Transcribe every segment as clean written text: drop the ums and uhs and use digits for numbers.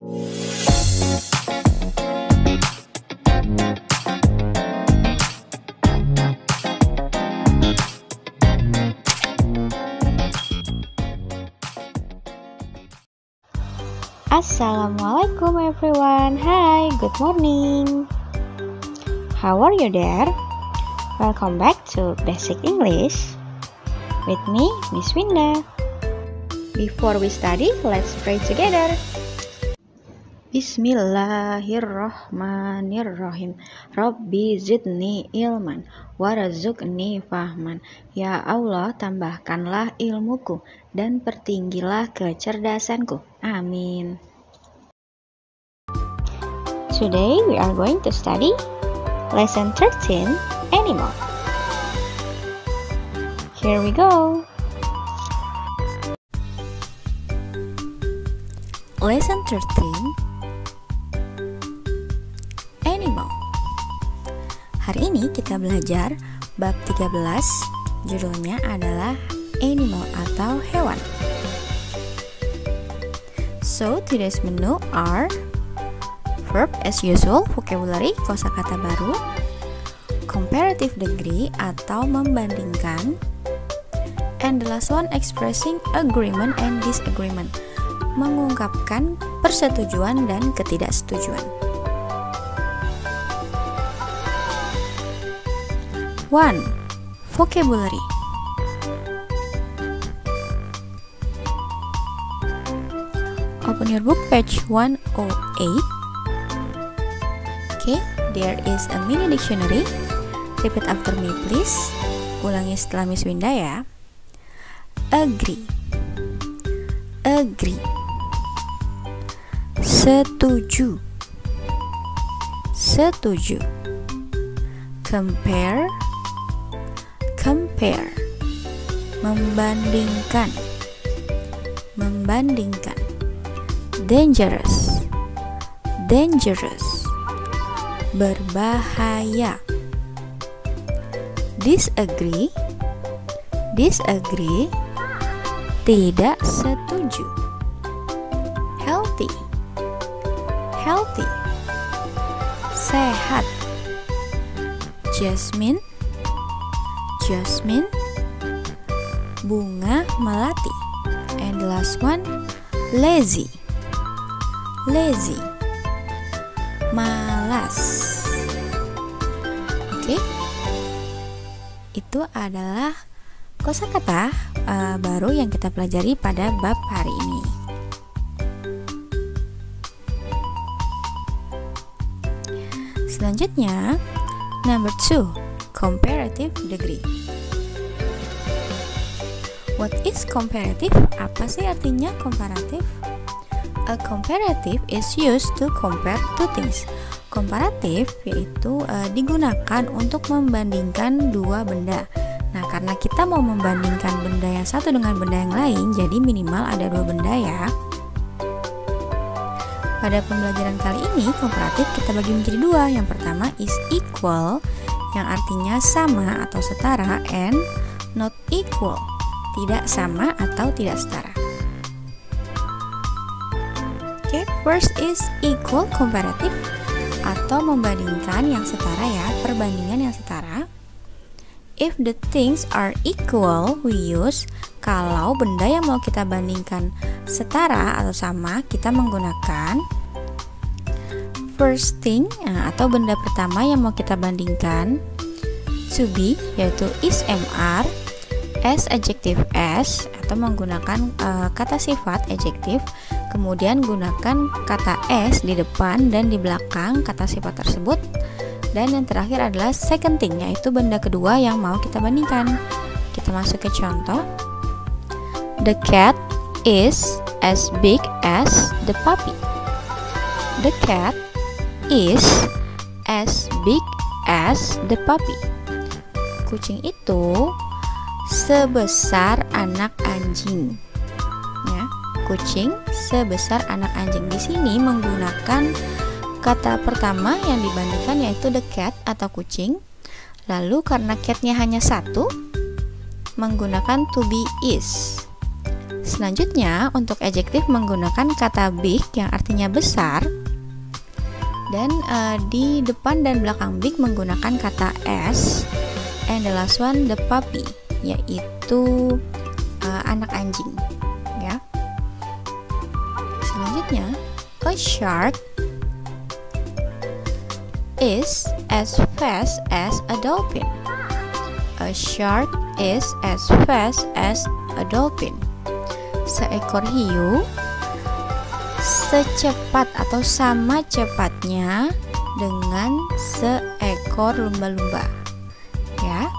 Assalamualaikum everyone. Hi, good morning. How are you there? Welcome back to Basic English with me, Miss Winda. Before we study, let's pray together. Bismillahirrahmanirrahim. Rabbi zidni ilman warazukni fahman. Ya Allah, tambahkanlah ilmuku dan pertinggilah kecerdasanku. Amin. Today we are going to study Lesson 13, Animal. Here we go. Lesson 13, Animal. Hari ini kita belajar bab 13, judulnya adalah Animal atau hewan. So, today's menu are verb as usual, vocabulary, kosakata baru, comparative degree atau membandingkan, and the last one expressing agreement and disagreement, mengungkapkan persetujuan dan ketidaksetujuan. 1. Vocabulary. Open your book, page 108. Okay, there is a mini dictionary. Repeat after me please. Ulangi setelah Miss Winda ya. Agree. Agree. Setuju. Setuju. Compare. Compare. Membandingkan. Membandingkan. Dangerous. Dangerous. Berbahaya. Disagree. Disagree. Tidak setuju. Healthy. Healthy. Sehat. Jasmine. Jasmine. Bunga melati. And the last one, lazy. Lazy. Malas. Oke. Itu adalah kosakata baru yang kita pelajari pada bab hari ini. Selanjutnya, number 2, comparative degree. What is comparative? Apa sih artinya komparatif? A comparative is used to compare two things. Komparatif yaitu digunakan untuk membandingkan dua benda. Nah, karena kita mau membandingkan benda yang satu dengan benda yang lain, jadi minimal ada dua benda ya. Pada pembelajaran kali ini, komparatif kita bagi menjadi dua. Yang pertama is equal, yang artinya sama atau setara, and not equal, tidak sama atau tidak setara. Oke, first is equal comparative atau membandingkan yang setara ya, perbandingan yang setara. If the things are equal, we use. Kalau benda yang mau kita bandingkan setara atau sama, kita menggunakan first thing atau benda pertama yang mau kita bandingkan, to be yaitu is mr, as adjective as atau menggunakan kata sifat adjective, kemudian gunakan kata s di depan dan di belakang kata sifat tersebut, dan yang terakhir adalah second thing yaitu benda kedua yang mau kita bandingkan. Kita masuk ke contoh. The cat is as big as the puppy. The cat is as big as the puppy. Kucing itu sebesar anak anjing. Ya, kucing sebesar anak anjing. Di sini menggunakan kata pertama yang dibandingkan yaitu the cat atau kucing. Lalu karena catnya hanya satu, menggunakan to be is. Selanjutnya, untuk adjektif menggunakan kata big yang artinya besar, dan di depan dan belakang big menggunakan kata s, and the last one the puppy, yaitu anak anjing, ya. Selanjutnya, a shark is as fast as a dolphin. A shark is as fast as a dolphin. Seekor hiu secepat atau sama cepatnya dengan seekor lumba-lumba. Ya.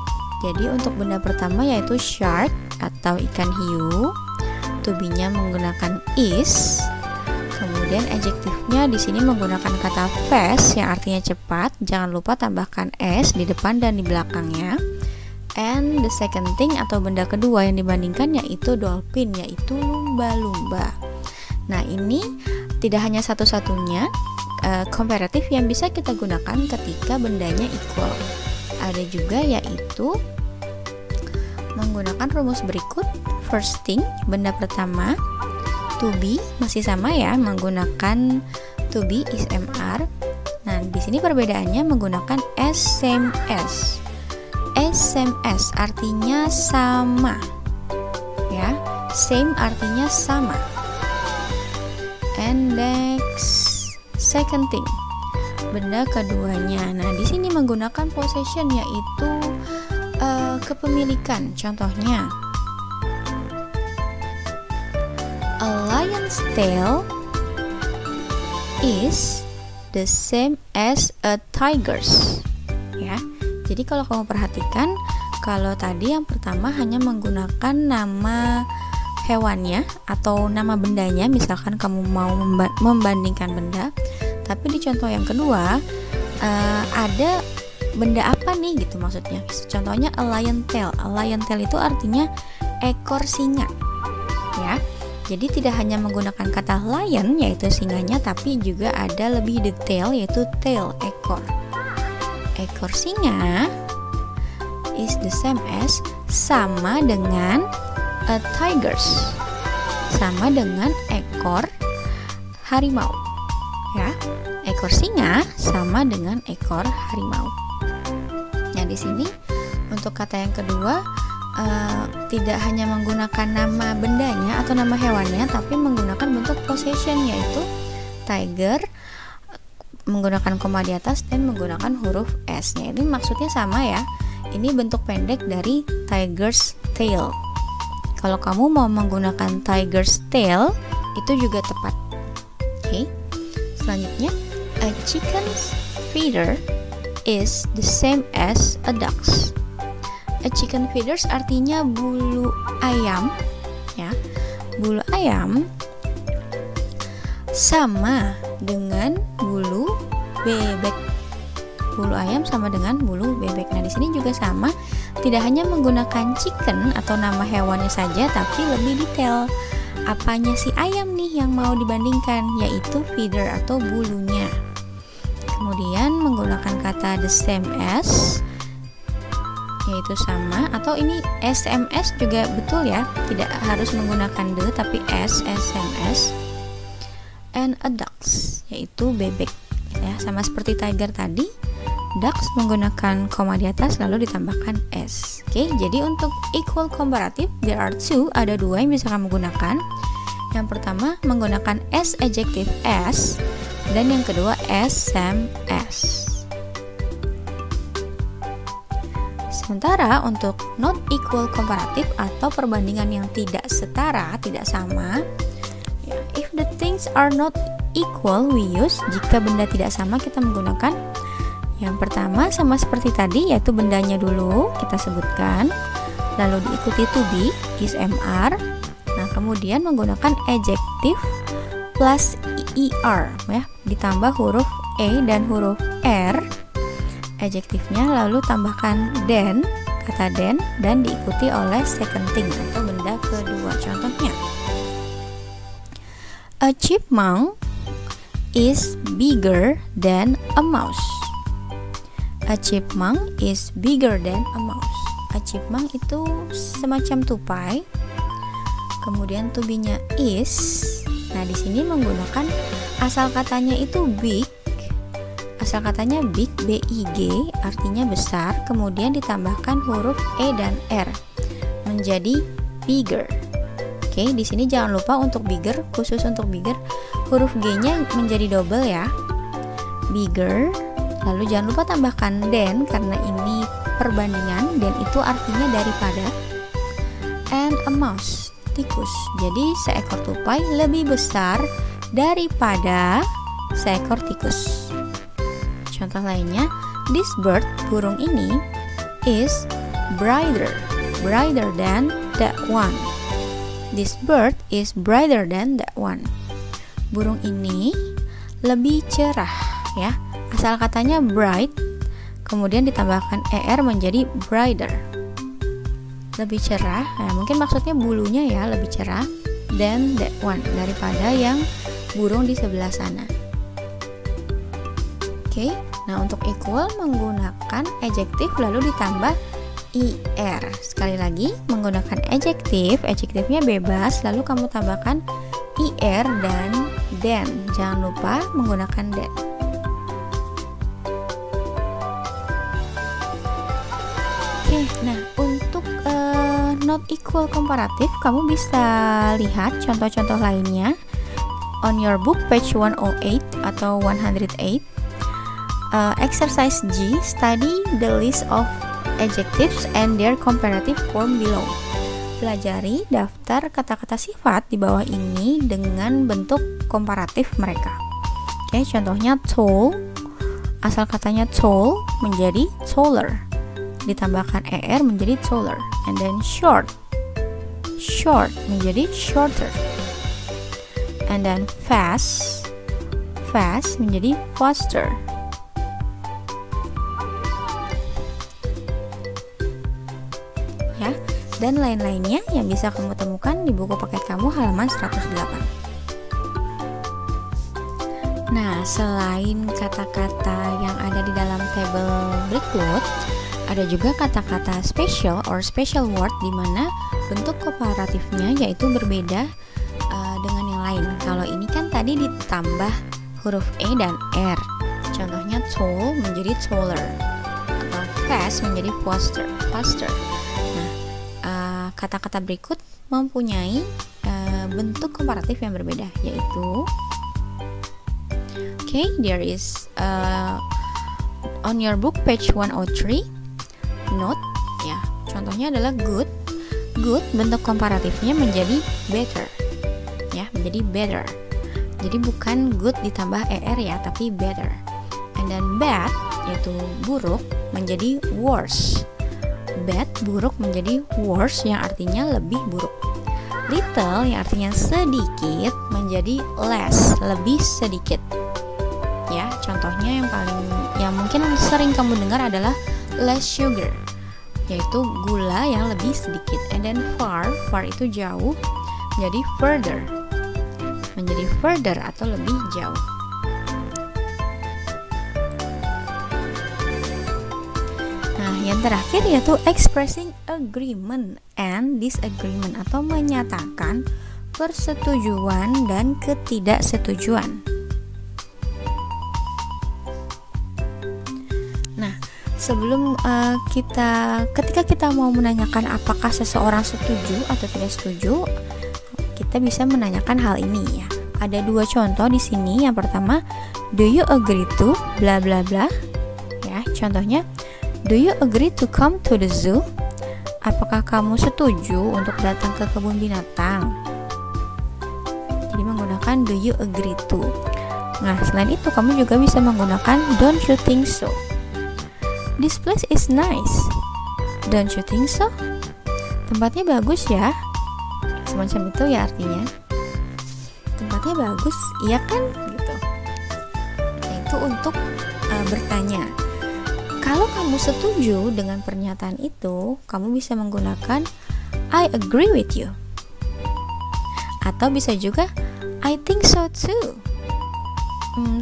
Jadi untuk benda pertama yaitu shark atau ikan hiu, to be-nya menggunakan is. Kemudian adjektifnya di sini menggunakan kata fast yang artinya cepat. Jangan lupa tambahkan s di depan dan di belakangnya. And the second thing atau benda kedua yang dibandingkan yaitu dolphin, yaitu lumba-lumba. Nah, ini tidak hanya satu-satunya komparatif yang bisa kita gunakan ketika bendanya equal. Ada juga yaitu menggunakan rumus berikut. First thing, benda pertama, to be masih sama ya, menggunakan to be is mr. Nah, di sini perbedaannya menggunakan as, same as. As, same as artinya sama. Ya, same artinya sama. And next, second thing, benda keduanya. Nah, di sini menggunakan possession yaitu kepemilikan. Contohnya, a lion's tail is the same as a tiger's. Ya. Jadi kalau kamu perhatikan, kalau tadi yang pertama hanya menggunakan nama hewannya atau nama bendanya, misalkan kamu mau membandingkan benda. Tapi di contoh yang kedua ada benda apa nih gitu maksudnya. Contohnya a lion tail. A lion tail itu artinya ekor singa. Ya. Jadi tidak hanya menggunakan kata lion yaitu singanya, tapi juga ada lebih detail yaitu tail, ekor. Ekor singa is the same as sama dengan a tiger's. Sama dengan ekor harimau. Ya. Ekor singa sama dengan ekor harimau. Nah, di sini untuk kata yang kedua tidak hanya menggunakan nama bendanya atau nama hewannya, tapi menggunakan bentuk possession yaitu tiger, menggunakan koma di atas dan menggunakan huruf S-nya. Ini maksudnya sama ya. Ini bentuk pendek dari tiger's tail. Kalau kamu mau menggunakan tiger's tail, itu juga tepat. Oke. Selanjutnya, a chicken's feather is the same as a duck's. A chicken feathers artinya bulu ayam, ya. Bulu ayam sama dengan bulu bebek. Bulu ayam sama dengan bulu bebek. Nah, di sini juga sama, tidak hanya menggunakan chicken atau nama hewannya saja, tapi lebih detail. Apanya si ayam nih yang mau dibandingkan, yaitu feather atau bulunya. Kemudian menggunakan kata the same as, yaitu sama, atau ini SMS juga betul ya, tidak harus menggunakan the tapi s, SMS. And a ducks, yaitu bebek ya, sama seperti tiger tadi, ducks menggunakan koma di atas lalu ditambahkan s. Oke, jadi untuk equal comparative there are two, ada dua yang bisa kamu gunakan. Yang pertama menggunakan s adjective as, dan yang kedua SMS. Sementara untuk not equal comparative atau perbandingan yang tidak setara, tidak sama, if the things are not equal we use, jika benda tidak sama kita menggunakan yang pertama sama seperti tadi, yaitu bendanya dulu kita sebutkan, lalu diikuti to be is mr. Nah, kemudian menggunakan adjective plus er ya, ditambah huruf e dan huruf r adjektifnya, lalu tambahkan then, kata then, dan diikuti oleh second thing atau benda kedua. Contohnya, a chipmunk is bigger than a mouse. A chipmunk is bigger than a mouse. A chipmunk itu semacam tupai, kemudian to be-nya is. Nah, di sini menggunakan asal katanya itu big. Asal katanya big, B-I-G, artinya besar, kemudian ditambahkan huruf E dan R menjadi bigger. Oke, di sini jangan lupa untuk bigger, khusus untuk bigger, huruf G-nya menjadi double ya. Bigger. Lalu jangan lupa tambahkan than karena ini perbandingan, dan itu artinya daripada. And a mouse, tikus. Jadi seekor tupai lebih besar daripada seekor tikus. Contoh lainnya, this bird, burung ini, is brighter than that one. This bird is brighter than that one. Burung ini lebih cerah ya. Asal katanya bright, kemudian ditambahkan er menjadi brighter. Lebih cerah, nah mungkin maksudnya bulunya ya lebih cerah than that one, daripada yang burung di sebelah sana. Oke, nah untuk equal menggunakan adjektif lalu ditambah er. Sekali lagi menggunakan adjektif, adjektifnya bebas, lalu kamu tambahkan er dan than. Jangan lupa menggunakan than. Oke, nah untuk not equal komparatif kamu bisa lihat contoh-contoh lainnya on your book page 108 atau 108. Exercise G, study the list of adjectives and their comparative form below. Pelajari daftar kata-kata sifat di bawah ini dengan bentuk komparatif mereka. Oke, contohnya tall, asal katanya tall menjadi taller, ditambahkan er menjadi taller. And then short menjadi shorter. And then fast menjadi faster. Ya, dan lain-lainnya yang bisa kamu temukan di buku paket kamu halaman 108. Nah, selain kata-kata yang ada di dalam tabel berikut, ada juga kata-kata special or special word di mana bentuk komparatifnya yaitu berbeda dengan yang lain. Kalau ini kan tadi ditambah huruf E dan R. Contohnya tall menjadi taller atau fast menjadi faster. Nah, kata-kata berikut mempunyai bentuk komparatif yang berbeda, yaitu there is on your book page 103 note ya. Contohnya adalah good. Good bentuk komparatifnya menjadi better. Ya, menjadi better. Jadi bukan good ditambah er ya, tapi better. And then bad yaitu buruk menjadi worse. Bad buruk menjadi worse yang artinya lebih buruk. Little yang artinya sedikit menjadi less, lebih sedikit. Ya, contohnya yang mungkin sering kamu dengar adalah less sugar, yaitu gula yang lebih sedikit. And then far itu jauh, menjadi further atau lebih jauh. Nah, yang terakhir yaitu expressing agreement and disagreement atau menyatakan persetujuan dan ketidaksetujuan. Sebelum ketika kita mau menanyakan apakah seseorang setuju atau tidak setuju, kita bisa menanyakan hal ini ya. Ada dua contoh di sini. Yang pertama, do you agree to bla bla bla? Ya, contohnya, do you agree to come to the zoo? Apakah kamu setuju untuk datang ke kebun binatang? Jadi menggunakan do you agree to. Nah, selain itu kamu juga bisa menggunakan don't you think so? This place is nice. Don't you think so? Tempatnya bagus ya. Semacam itu ya artinya. Tempatnya bagus, iya kan? Gitu. Nah, itu untuk bertanya. Kalau kamu setuju dengan pernyataan itu, kamu bisa menggunakan I agree with you. Atau bisa juga I think so too.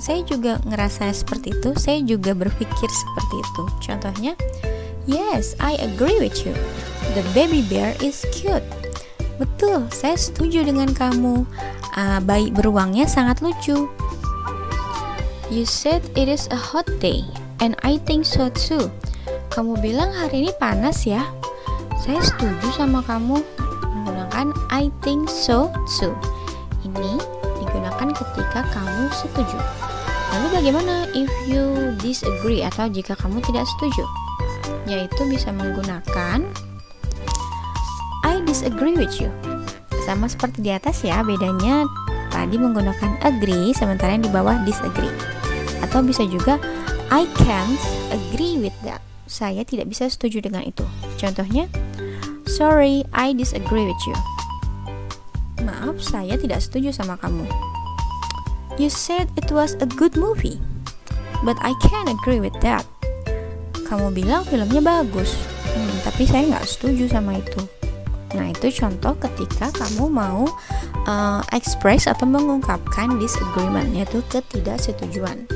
Saya juga ngerasa seperti itu, saya juga berpikir seperti itu. Contohnya, yes, I agree with you. The baby bear is cute. Betul, saya setuju dengan kamu. Bayi beruangnya sangat lucu. You said it is a hot day, and I think so too. Kamu bilang hari ini panas ya? Saya setuju sama kamu. Menggunakan I think so too. Ini digunakan ketika kamu setuju. Lalu bagaimana if you disagree atau jika kamu tidak setuju? Yaitu bisa menggunakan I disagree with you. Sama seperti di atas ya, bedanya tadi menggunakan agree sementara yang di bawah disagree. Atau bisa juga I can't agree with that. Saya tidak bisa setuju dengan itu. Contohnya, sorry, I disagree with you. Maaf, saya tidak setuju sama kamu. You said it was a good movie, but I can't agree with that. Kamu bilang filmnya bagus, tapi saya nggak setuju sama itu. Nah, itu contoh ketika kamu mau express atau mengungkapkan disagreement, yaitu ketidaksetujuan.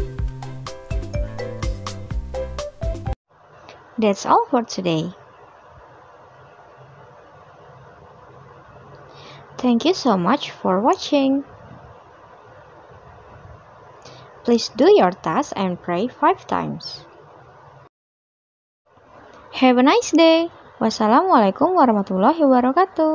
That's all for today. Thank you so much for watching. Please do your task and pray 5 times. Have a nice day. Wassalamualaikum warahmatullahi wabarakatuh.